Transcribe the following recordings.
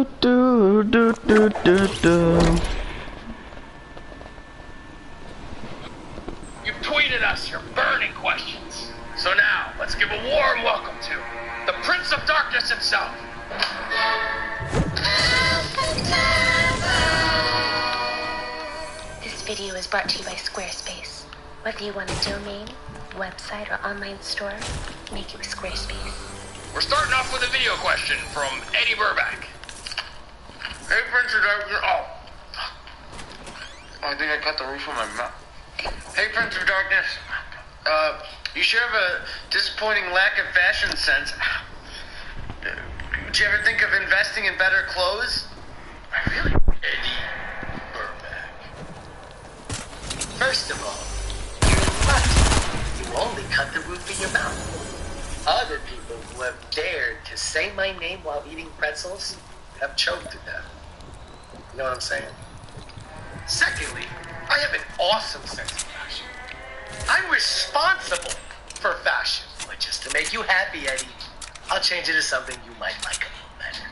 do do do do do. You've tweeted us your burning questions. So now, let's give a warm welcome to the Prince of Darkness himself. This video is brought to you by Squarespace. Whether you want a domain, website, or online store, make it with Squarespace. We're starting off with a video question from Eddie Burbank. Hey, Prince of Darkness. Oh, I think I cut the roof of my mouth. Hey, Prince of Darkness. You sure have a disappointing lack of fashion sense. Did you ever think of investing in better clothes? I really... Eddie Burbank. First of all, you're lucky. You only cut the roof of your mouth. Other people who have dared to say my name while eating pretzels have choked to death. You know what I'm saying? Secondly, I have an awesome sense of fashion. I'm responsible for fashion. But just to make you happy, Eddie, I'll change it to something you might like a little better.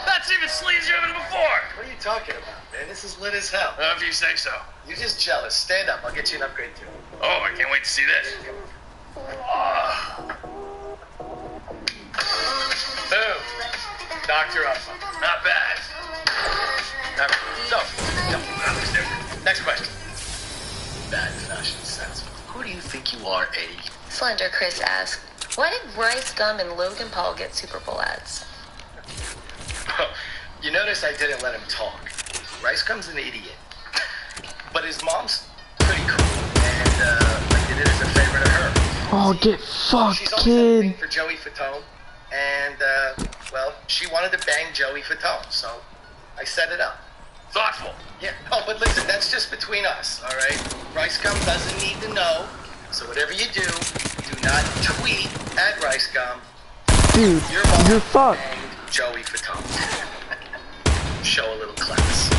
That's even sleazier than before. What are you talking about, man? This is lit as hell. If you say so. You're just jealous. Stand up. I'll get you an upgrade too. Oh, I can't wait to see this. Boom. Knocked her up. Not bad. So, next question. Bad fashion sense. Who do you think you are, Eddie? Slender Chris asked, why did Rice Gum and Logan Paul get Super Bowl ads? You notice I didn't let him talk. Rice Gum's an idiot. But his mom's pretty cool. And I did it as a favor to her. Oh, get fucked, She's always had a thing kid. for Joey Fatone. And, well, she wanted to bang Joey Fatone. So I set it up. Thoughtful. Yeah. Oh, but listen, that's just between us, all right? Rice Gum doesn't need to know. So whatever you do not tweet at Rice Gum. Dude, you're fucked. And Joey Fatone. Show a little class.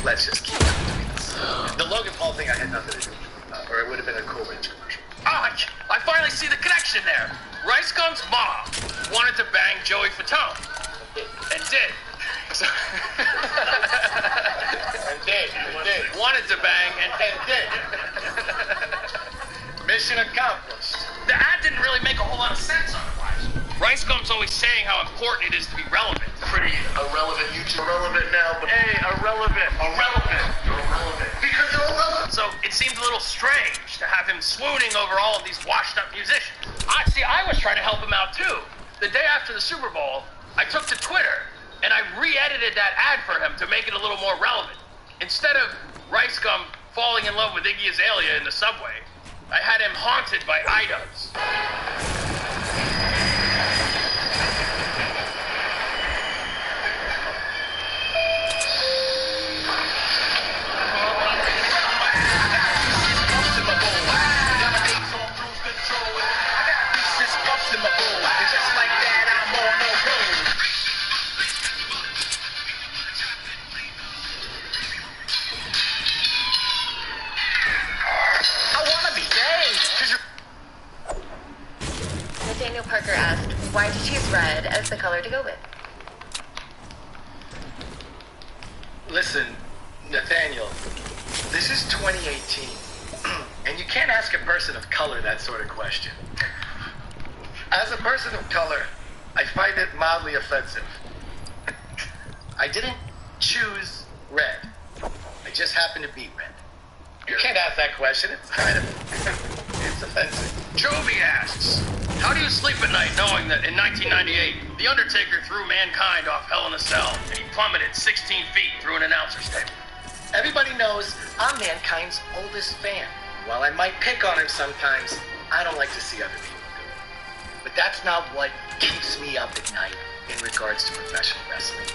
Let's just keep it between us. The Logan Paul thing I had nothing to do with, or it would have been a Cool Ranch commercial. Oh, I finally see the connection there. Rice Gum's mom wanted to bang Joey Fatone. And did. So And did. wanted to bang and did. Mission accomplished. The ad didn't really make a whole lot of sense otherwise. Rice Gum's always saying how important it is to be relevant. Pretty irrelevant. YouTuber irrelevant now, but hey, irrelevant. Because they're irrelevant. So it seemed a little strange to have him swooning over all of these washed-up musicians. I was trying to help him out too. The day after the Super Bowl, I took to Twitter and I re-edited that ad for him to make it a little more relevant. Instead of Rice Gum falling in love with Iggy Azalea in the subway, I had him haunted by idols. Nathaniel Parker asked, why did you choose red as the color to go with? Listen, Nathaniel, this is 2018, and you can't ask a person of color that sort of question. As a person of color, I find it mildly offensive. I didn't choose red. I just happened to be red. You can't ask that question. It's kind of... it's offensive. Jovi asks, how do you sleep at night knowing that in 1998, The Undertaker threw Mankind off Hell in a Cell and he plummeted 16 feet through an announcer's table? Everybody knows I'm Mankind's oldest fan. While I might pick on him sometimes, I don't like to see other people do it. But that's not what keeps me up at night in regards to professional wrestling.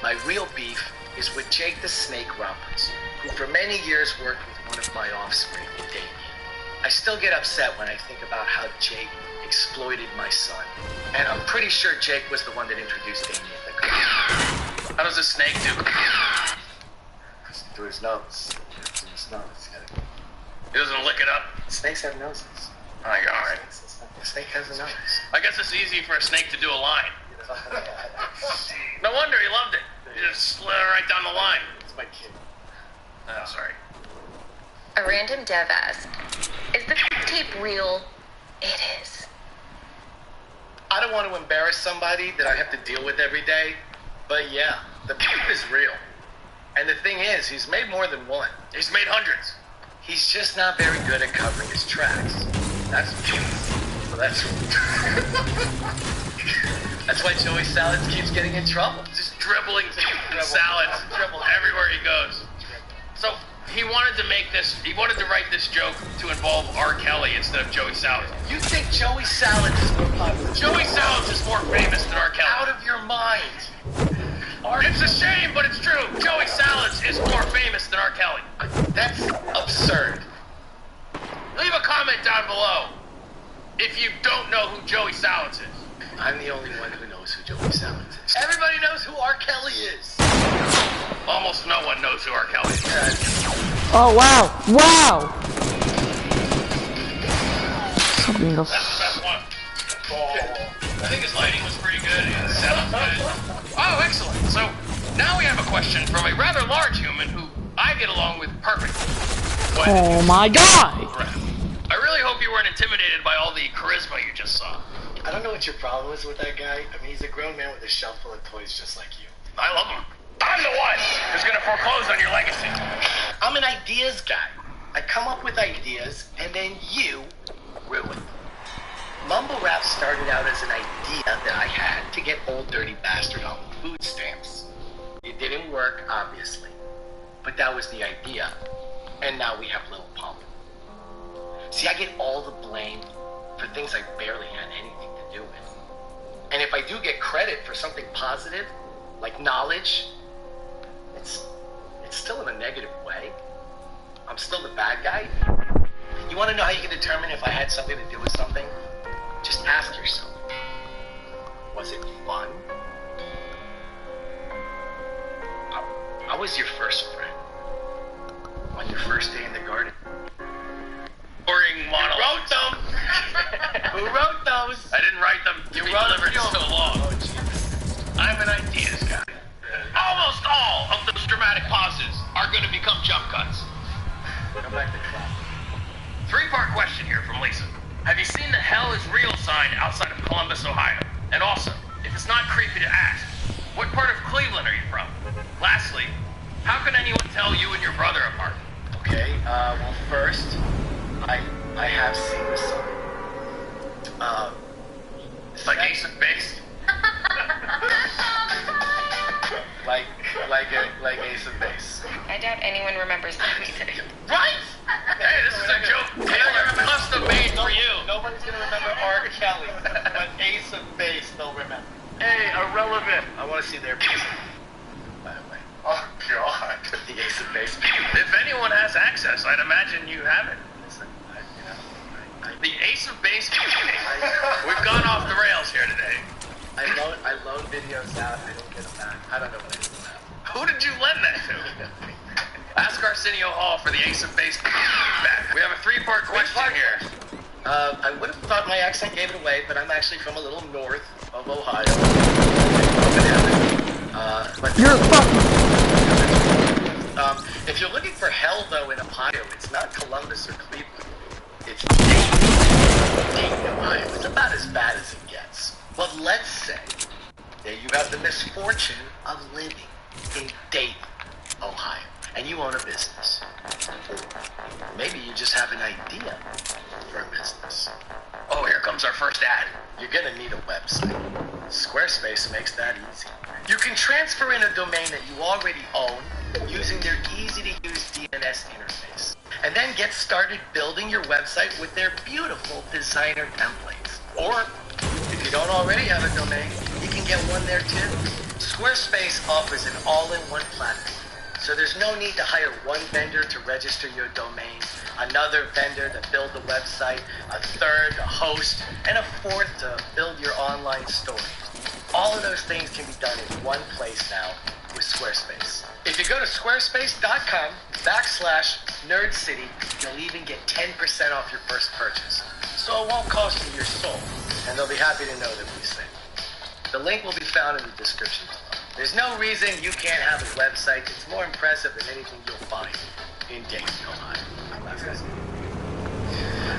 My real beef is with Jake the Snake Roberts, who for many years worked with one of my offspring, Damien. I still get upset when I think about how Jake exploited my son. And I'm pretty sure Jake was the one that introduced Damien. How does a snake do? Through his nose. Through his nose. He doesn't lick it up. Snakes have noses. I got all right. The snake has a nose. I guess it's easy for a snake to do a line. No wonder he loved it. He just slid it right down the line. It's my kid. Oh, sorry. A random dev asked, is the tape real? It is. I don't want to embarrass somebody that I have to deal with every day, but yeah, the tape is real. And the thing is, he's made more than one. He's made hundreds. He's just not very good at covering his tracks. That's so that's why Joey Salads keeps getting in trouble. Just dribbling salads everywhere he goes. So he wanted to write this joke to involve R. Kelly instead of Joey Salads. You think Joey Salads is more popular? Joey Salads is more famous than R. Kelly. Out of your mind. It's a shame, but it's true. Joey Salads is more famous than R. Kelly. That's absurd. Leave a comment down below if you don't know who Joey Salads is. I'm the only one who knows who Joey Salads is. Everybody knows who R. Kelly is. Almost no one knows who R. Kelly is. Oh, wow. Wow. Something else. That's the best one. I think his lighting was pretty good. His sound was good. Oh, excellent. So now we have a question from a rather large human who I get along with perfectly. What? Oh my god! I really hope you weren't intimidated by all the charisma you just saw. I don't know what your problem is with that guy. I mean, he's a grown man with a shelf full of toys just like you. I love him. I'm the one who's going to foreclose on your legacy. I'm an ideas guy. I come up with ideas, and then you ruin them. Mumble rap started out as an idea that I had to get Old Dirty Bastard on food stamps. It didn't work, obviously, but that was the idea. And now we have Lil Pump. See, I get all the blame for things I barely had anything to do with. And if I do get credit for something positive, like knowledge, it's still in a negative way. I'm still the bad guy. You want to know how you can determine if I had something to do with something? Just ask yourself, was it fun? I was your first friend on your first day in the garden. Boring monologues. Wrote them. Who wrote those? I didn't write them to be delivered so long. Oh, Jesus. I'm an ideas guy. Almost all of those dramatic pauses are going to become jump cuts. Come back to class. Three-part question here from Lisa. Have you seen the Hell is Real sign outside of Columbus, Ohio? And also, if it's not creepy to ask, what part of Cleveland are you from? Lastly, how can anyone tell you and your brother apart? Okay, well, first, I have seen the sign. Like Ace of Base? like Ace of Base. I doubt anyone remembers that either. Right? Hey, this is a joke Taylor custom made for you. Nobody's gonna remember R. Kelly, but Ace of Base they'll remember. Hey, irrelevant. I want to see their piece. By the way. Oh God. The Ace of Base. If anyone has access, I'd imagine you have it. Listen, The Ace of Base. We've gone off the rails here today. I loan videos out. I don't get them back. I don't know what I do with that. Who did you lend that to? Ask Arsenio Hall for the Ace of Base back. We have a three-part question here. I would have thought my accent gave it away, but I'm actually from a little north of Ohio. But You're fucking. if you're looking for hell, though, in Ohio, it's not Columbus or Cleveland. It's Dayton, Ohio. It's about as bad as it gets. But let's say that you have the misfortune of living in Dayton, Ohio, and you own a business. Or maybe you just have an idea for a business. Oh, here comes our first ad. You're gonna need a website. Squarespace makes that easy. You can transfer in a domain that you already own using their easy-to-use DNS interface, and then get started building your website with their beautiful designer templates. Or, if you don't already have a domain, you can get one there too. Squarespace offers an all-in-one platform, so there's no need to hire one vendor to register your domain, another vendor to build the website, a third to host, and a fourth to build your online store. All of those things can be done in one place now with Squarespace. If you go to squarespace.com/nerdcity, you'll even get 10% off your first purchase. so it won't cost you your soul, and they'll be happy to know that we sing. The link will be found in the description below. There's no reason you can't have a website that's more impressive than anything you'll find in Dayton, Ohio.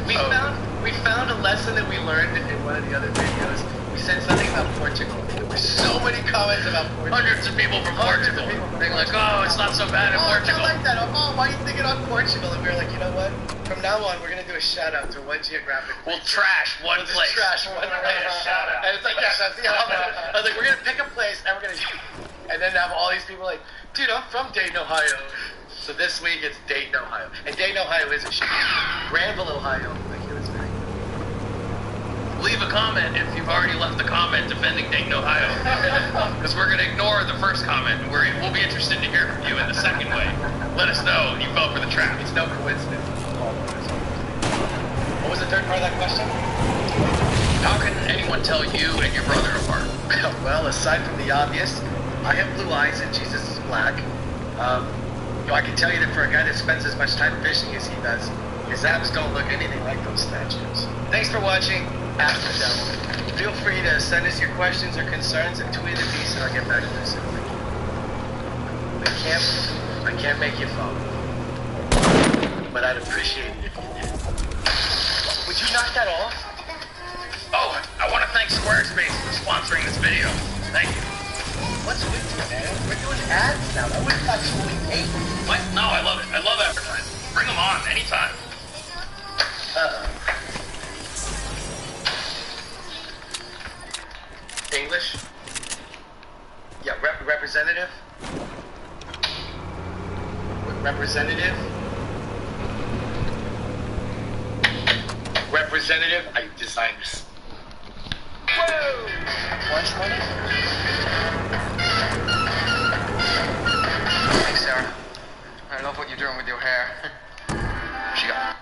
We found a lesson that we learned in one of the other videos. We said something about Portugal. There were so many comments about Portugal. Hundreds of people from Portugal. They're like, oh, it's not so bad in Portugal. I like that. Oh, why are you thinking on Portugal? And we were like, you know what? From now on, we're going to do a shout-out to one geographic We'll trash one place. Trash one place. Shout-out. And it's like, yes, that's the element. I was like, we're going to pick a place, and we're going to... And then have all these people like, dude, I'm from Dayton, Ohio. So this week, it's Dayton, Ohio. And Dayton, Ohio is a shit. Granville, Ohio, like, it was very... Leave a comment if you've already left a comment defending Dayton, Ohio. Because we're going to ignore the first comment. We'll be interested to hear from you in the second way. Let us know you fell for the trap. It's no coincidence. What was the third part of that question? How can anyone tell you and your brother apart? Well, aside from the obvious, I have blue eyes and Jesus is black. I can tell you that for a guy that spends as much time fishing as he does, his abs don't look anything like those statues. Thanks for watching. Ask the Devil. Feel free to send us your questions or concerns and tweet at me, and I'll get back to you soon. I can't make you follow, but I'd appreciate it if you did. Would you knock that off? Oh, I want to thank Squarespace for sponsoring this video. Thank you. What's with you, man? We're doing ads now. That was actually paid. What? No, I love it. I love advertising. Bring them on anytime. English? Yeah, representative? Representative? Representative? I designed this. Whoa! Lunch money? Hey, Sarah. I love what you're doing with your hair. She got...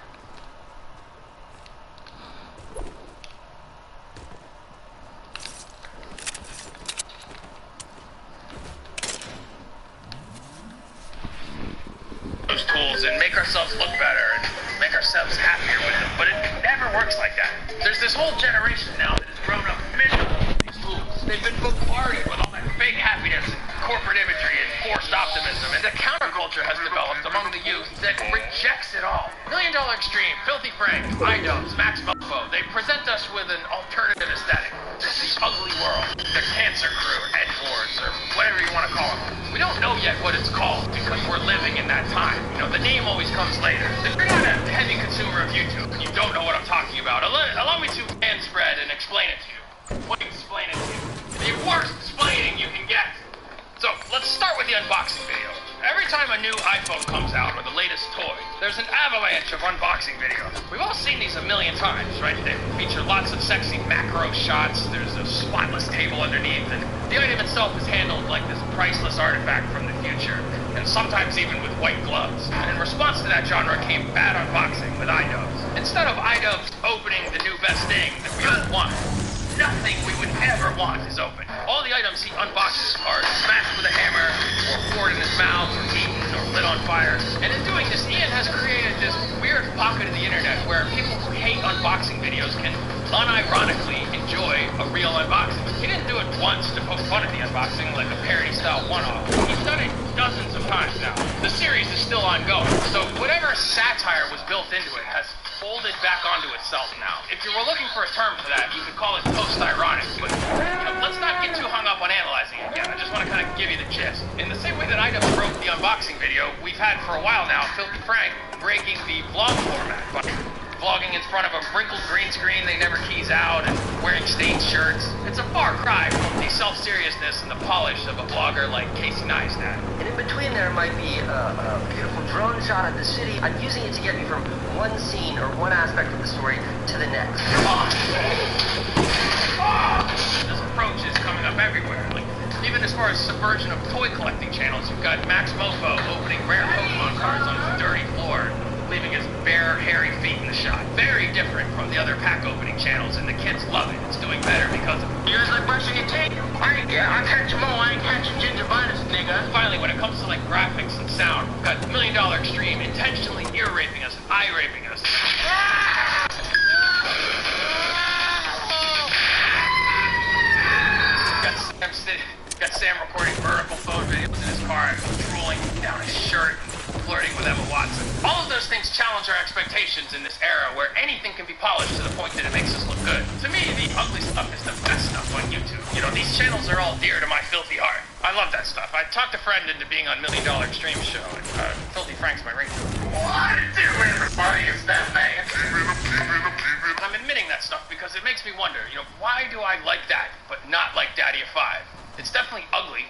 those tools and make ourselves look better and make ourselves happier with them, but it never works like that. There's this whole generation now that has grown up miserable with these tools. They've been bombarded with all that fake happiness and corporate imagery and forced optimism, and the counterculture has developed among the youth that rejects it all. $1 Million Extreme, Filthy Frank, iDubbbz, Max Mofo, they present us with an alternative aesthetic. It's the ugly world, the Cancer Crew, or Edwards, or whatever you want to call them. We don't know yet what it's called because we're living in that time. You know, the name always comes later. If you're not a heavy consumer of YouTube and you don't know what I'm talking about, allow me to hand spread and explain it to you. Explain it to you. The worst explaining you can get. So, let's start with the unboxing video. Every time a new iPhone comes out, or the latest toy, there's an avalanche of unboxing videos. We've all seen these a million times, right? They feature lots of sexy macro shots, there's a spotless table underneath, and the item itself is handled like this priceless artifact from the future, and sometimes even with white gloves. And in response to that genre came bad unboxing with iDubbbz. Instead of iDubbbz opening the new best thing that we all want, nothing we would ever want is open. All the items he unboxes are smashed with a hammer, or poured in his mouth, or eaten, or lit on fire. And in doing this, Ian has created this weird pocket of the internet where people who hate unboxing videos can unironically enjoy a real unboxing. He didn't do it once to poke fun at the unboxing like a parody-style one-off. He's done it dozens of times now. The series is still ongoing, so whatever satire was built into it has folded back onto itself now. If you were looking for a term for that, you could call it post-ironic, but let's not get too hung up on analyzing it again. I just want to kind of give you the gist. In the same way that iDubbbz broke the unboxing video, we've had for a while now Filthy Frank breaking the vlog format by vlogging in front of a wrinkled green screen they never keys out and wearing stained shirts. It's a far cry from the self-seriousness and the polish of a vlogger like Casey Neistat. And in between there might be a beautiful drone shot of the city. I'm using it to get me from one scene or one aspect of the story to the next. This approach is coming up everywhere. Like, even as far as subversion of toy collecting channels, you've got Max Mofo opening rare Pokemon cards on his dirty floor, leaving his bare, hairy feet in the shot. Very different from the other pack opening channels, and the kids love it. It's doing better because of it. You guys like brushing your teeth? I catch them all. I ain't catching gingivitis, nigga. Finally, when it comes to like graphics and sound, we've got $1 Million Extreme intentionally ear raping us, eye raping us. Got Sam recording vertical phone videos in his car, drooling down his shirt, flirting with Emma Watson. All of those things challenge our expectations in this era where anything can be polished to the point that it makes us look good. To me, the ugly stuff is the best stuff on YouTube. You know, these channels are all dear to my filthy heart. I love that stuff. I talked a friend into being on $1 Million Extreme Show, and Filthy Frank's my ringtone. What do everybody is that man? I'm admitting that stuff because it makes me wonder, you know, why do I like that, but not like Daddy of Five? It's definitely ugly.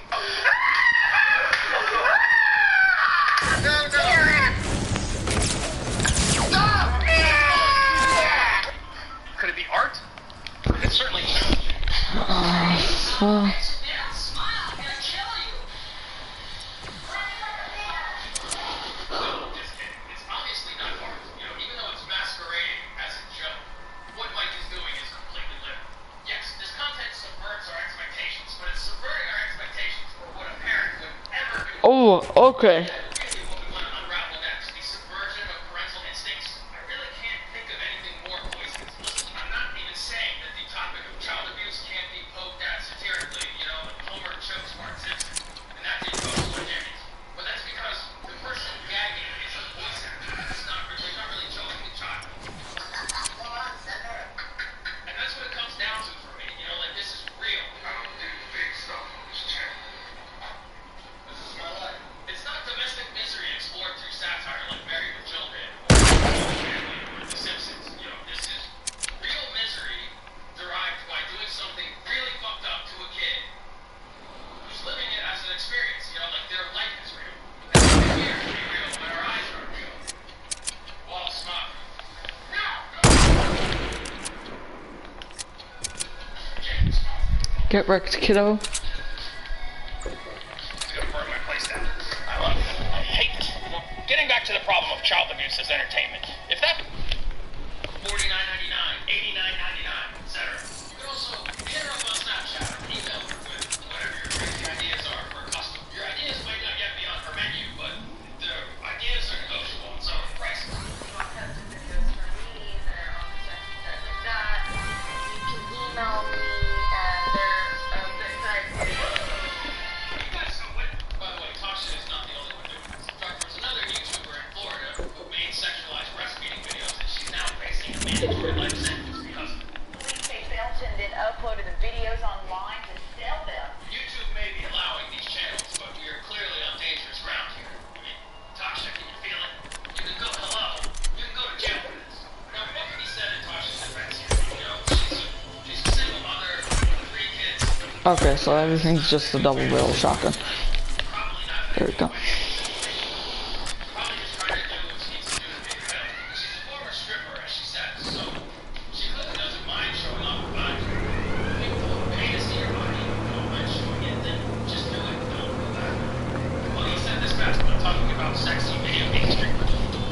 Could it be art? It's certainly challenging. Oh, okay. Get wrecked, kiddo. Getting back to the problem of child abuse as entertainment. If that $49.99, $89.99, etc. You can also hit her up on Snapchat or email her with whatever your crazy ideas are for a custom. Your ideas might not yet be on her menu, but the ideas are negotiable and so are prices. Custom videos for me that are on the sex and stuff like that. You can email me. By the way, Tasha is not the only one doing this. In fact, there's another YouTuber in Florida who made sexualized breastfeeding videos, and she's now facing a mandatory life sentence because of it. Police say Felton then uploaded the videos online to sell them. YouTube may be allowing these channels, but we are clearly on dangerous ground here. I mean, Tasha, can you feel it? You can go, hello, you can go to jail for this. Now, what can be said in Tasha's defense here? You know, she's a single mother with 3 kids. Okay, so everything's just a double barrel shotgun. There we go.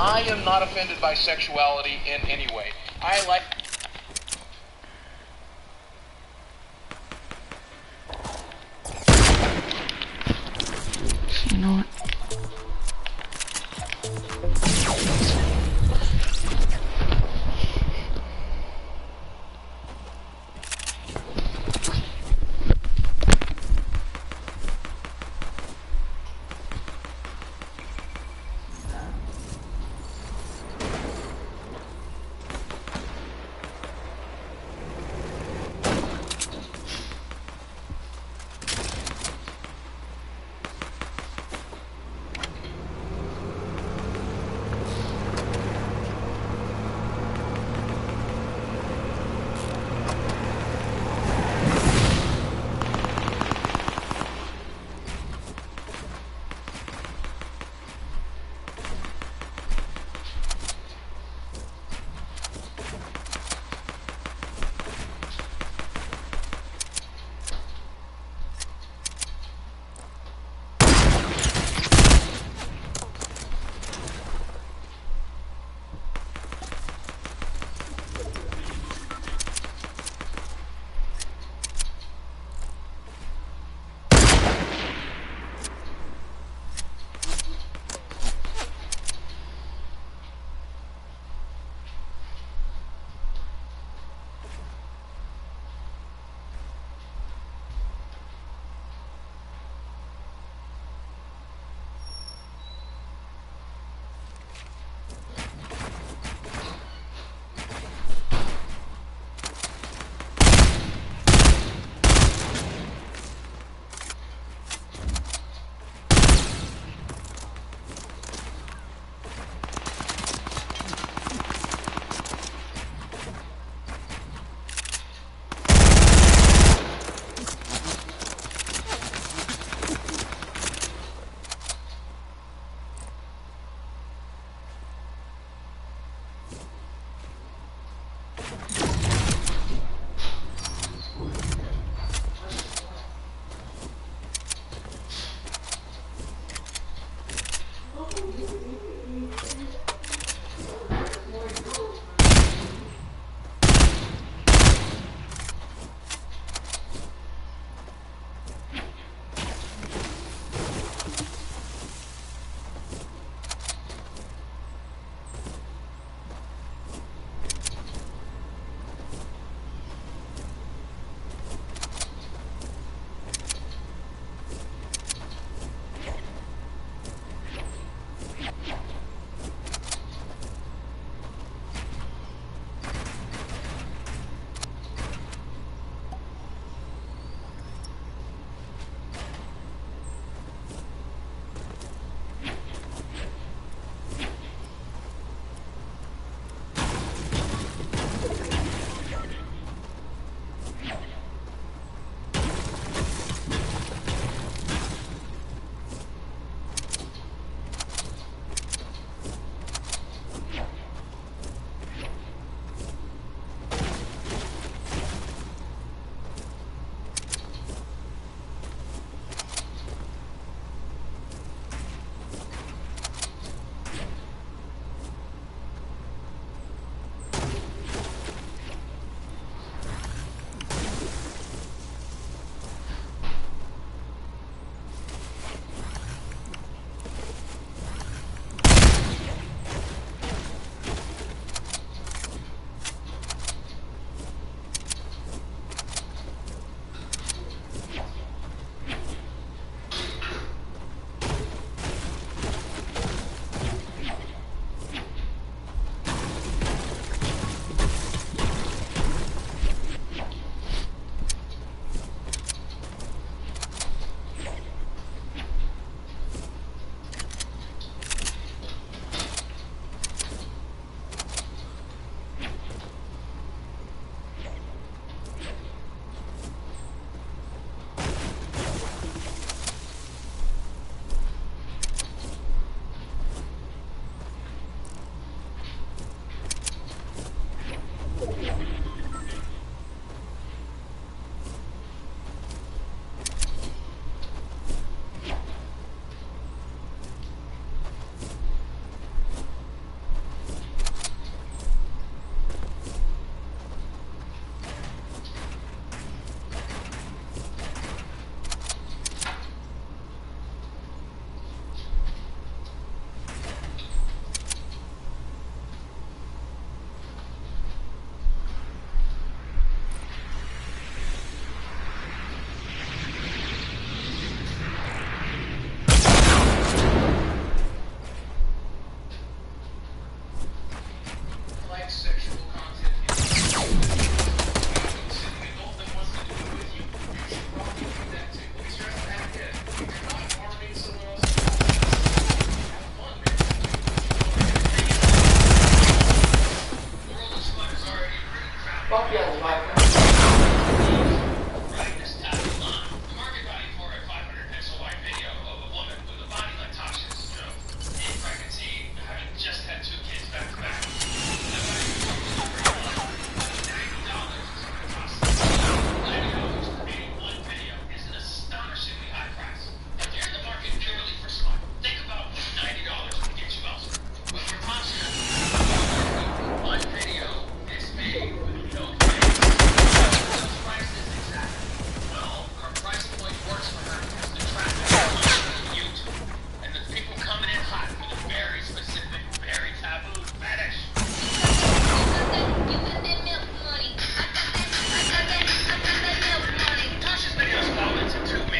I am not offended by sexuality in any way. I like